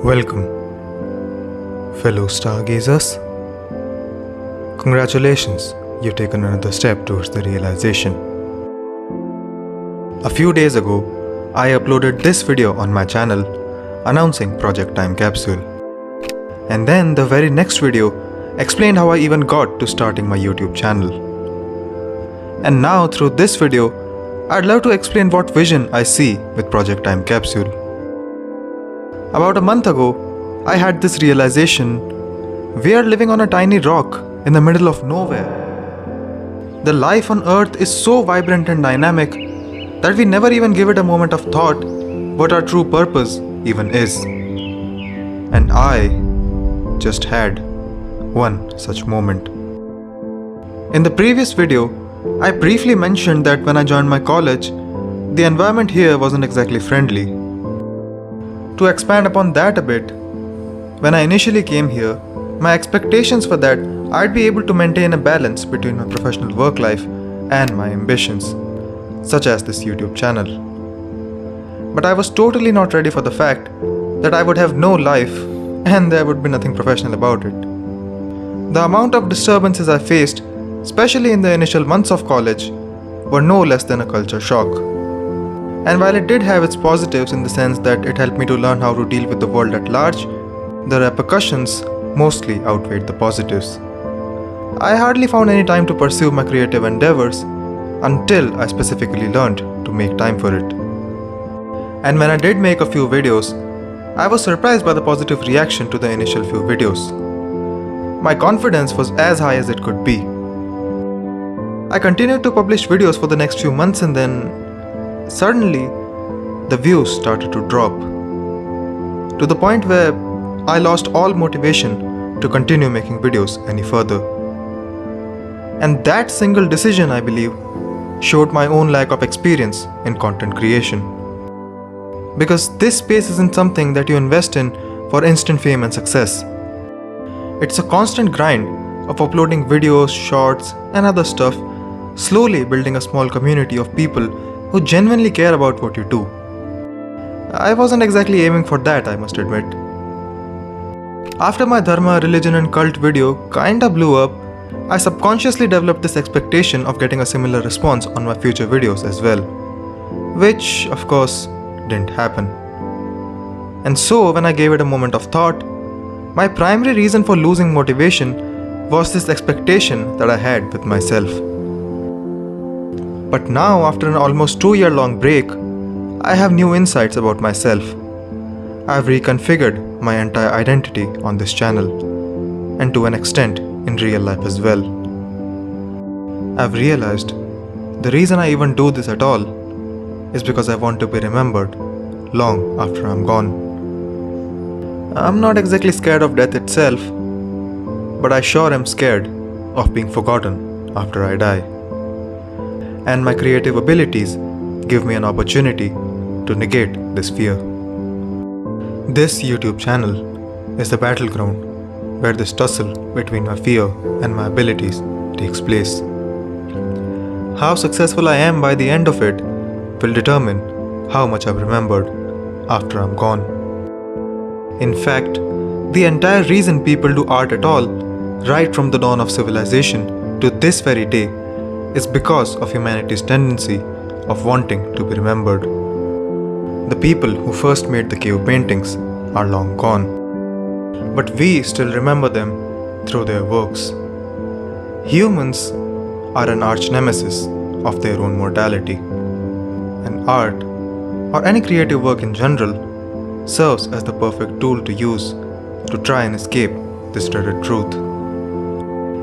Welcome, fellow stargazers. Congratulations, you've taken another step towards the realization. A few days ago, I uploaded this video on my channel announcing Project Time Capsule. And then the very next video explained how I even got to starting my YouTube channel. And now through this video, I'd love to explain what vision I see with Project Time Capsule. About a month ago, I had this realization: we are living on a tiny rock in the middle of nowhere. The life on Earth is so vibrant and dynamic that we never even give it a moment of thought what our true purpose even is. And I just had one such moment. In the previous video, I briefly mentioned that when I joined my college, the environment here wasn't exactly friendly. To expand upon that a bit, when I initially came here, my expectations were that I'd be able to maintain a balance between my professional work life and my ambitions, such as this YouTube channel. But I was totally not ready for the fact that I would have no life and there would be nothing professional about it. The amount of disturbances I faced, especially in the initial months of college, were no less than a culture shock. And while it did have its positives in the sense that it helped me to learn how to deal with the world at large, the repercussions mostly outweighed the positives. I hardly found any time to pursue my creative endeavors until I specifically learned to make time for it. And when I did make a few videos, I was surprised by the positive reaction to the initial few videos. My confidence was as high as it could be. I continued to publish videos for the next few months, and then suddenly the views started to drop, to the point where I lost all motivation to continue making videos any further. And that single decision, I believe, showed my own lack of experience in content creation. Because this space isn't something that you invest in for instant fame and success. It's a constant grind of uploading videos, shorts, and other stuff, slowly building a small community of people who genuinely care about what you do. I wasn't exactly aiming for that, I must admit. After my dharma, religion and cult video kinda blew up, I subconsciously developed this expectation of getting a similar response on my future videos as well, which of course didn't happen. And so when I gave it a moment of thought, my primary reason for losing motivation was this expectation that I had with myself. But now, after an almost 2-year-long break, I have new insights about myself. I have reconfigured my entire identity on this channel, and to an extent in real life as well. I've realized the reason I even do this at all is because I want to be remembered long after I'm gone. I'm not exactly scared of death itself, but I sure am scared of being forgotten after I die. And my creative abilities give me an opportunity to negate this fear. This YouTube channel is the battleground where this tussle between my fear and my abilities takes place. How successful I am by the end of it will determine how much I've remembered after I'm gone. In fact, the entire reason people do art at all, right from the dawn of civilization to this very day, is because of humanity's tendency of wanting to be remembered. The people who first made the cave paintings are long gone, but we still remember them through their works. Humans are an arch nemesis of their own mortality, and art, or any creative work in general, serves as the perfect tool to use to try and escape this dreaded truth.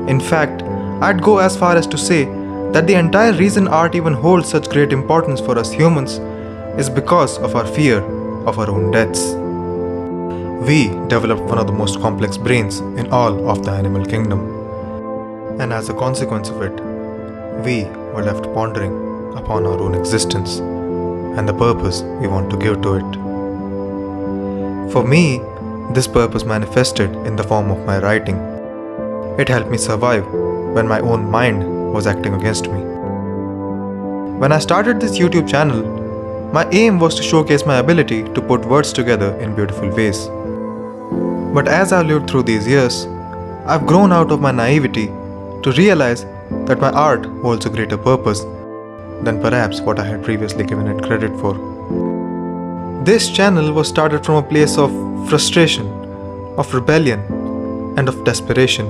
In fact, I'd go as far as to say that the entire reason art even holds such great importance for us humans is because of our fear of our own deaths. We developed one of the most complex brains in all of the animal kingdom, and as a consequence of it, we were left pondering upon our own existence and the purpose we want to give to it. For me, this purpose manifested in the form of my writing. It helped me survive when my own mind was acting against me. When I started this YouTube channel, my aim was to showcase my ability to put words together in beautiful ways. But as I've lived through these years, I've grown out of my naivety to realize that my art holds a greater purpose than perhaps what I had previously given it credit for. This channel was started from a place of frustration, of rebellion, and of desperation.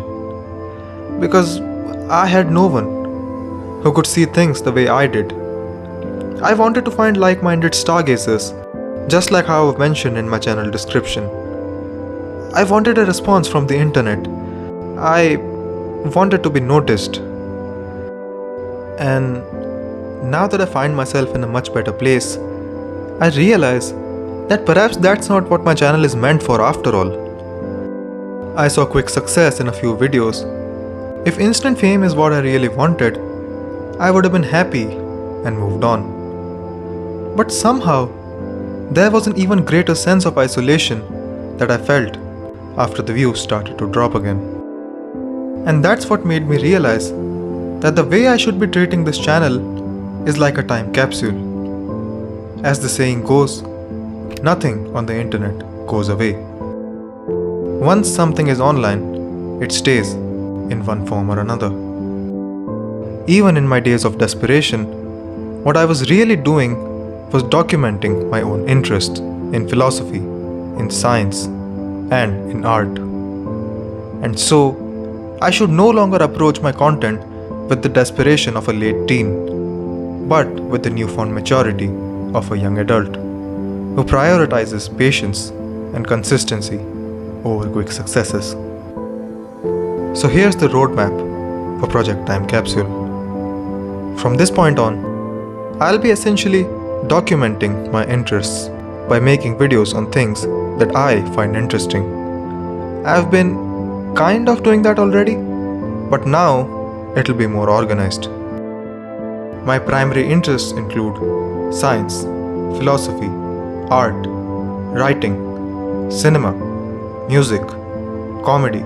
Because I had no one who could see things the way I did. I wanted to find like-minded stargazers, just like how I've mentioned in my channel description. I wanted a response from the internet. I wanted to be noticed. And now that I find myself in a much better place, I realize that perhaps that's not what my channel is meant for after all. I saw quick success in a few videos. If instant fame is what I really wanted, I would have been happy and moved on. But somehow, there was an even greater sense of isolation that I felt after the views started to drop again. And that's what made me realize that the way I should be treating this channel is like a time capsule. As the saying goes, nothing on the internet goes away. Once something is online, it stays in one form or another. Even in my days of desperation, what I was really doing was documenting my own interest in philosophy, in science, and in art. And so, I should no longer approach my content with the desperation of a late teen, but with the newfound maturity of a young adult who prioritizes patience and consistency over quick successes. So here's the roadmap for Project Time Capsule. From this point on, I'll be essentially documenting my interests by making videos on things that I find interesting. I've been kind of doing that already, but now it'll be more organized. My primary interests include science, philosophy, art, writing, cinema, music, comedy,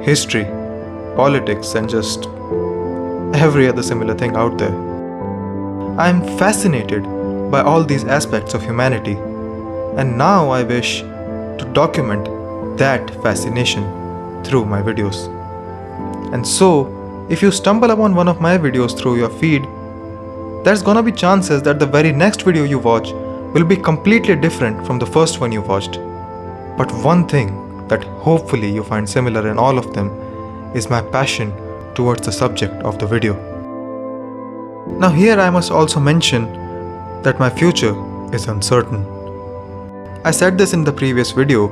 history, politics, and just every other similar thing out there. I'm fascinated by all these aspects of humanity, and now I wish to document that fascination through my videos. And so, if you stumble upon one of my videos through your feed, there's gonna be chances that the very next video you watch will be completely different from the first one you watched. But one thing that hopefully you find similar in all of them is my passion towards the subject of the video. Now here I must also mention that my future is uncertain. I said this in the previous video.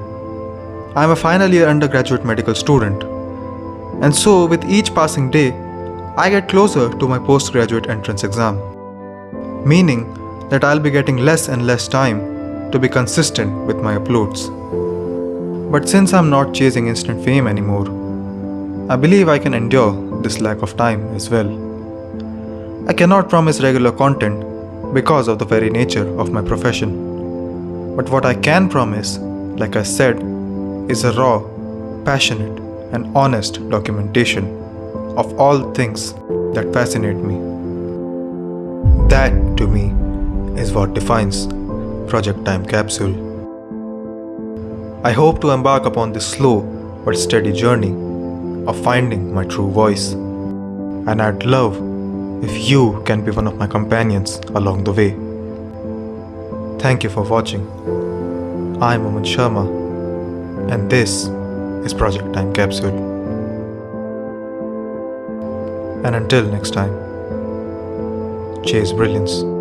I am a final year undergraduate medical student, and so with each passing day, I get closer to my postgraduate entrance exam, meaning that I'll be getting less and less time to be consistent with my uploads. But since I'm not chasing instant fame anymore, I believe I can endure this lack of time as well. I cannot promise regular content because of the very nature of my profession. But what I can promise, like I said, is a raw, passionate, and honest documentation of all things that fascinate me. That, to me, is what defines Project Time Capsule. I hope to embark upon this slow but steady journey of finding my true voice, and I'd love if you can be one of my companions along the way. Thank you for watching. I'm Aman Sharma, and this is Project Time Capsule. And until next time, chase brilliance.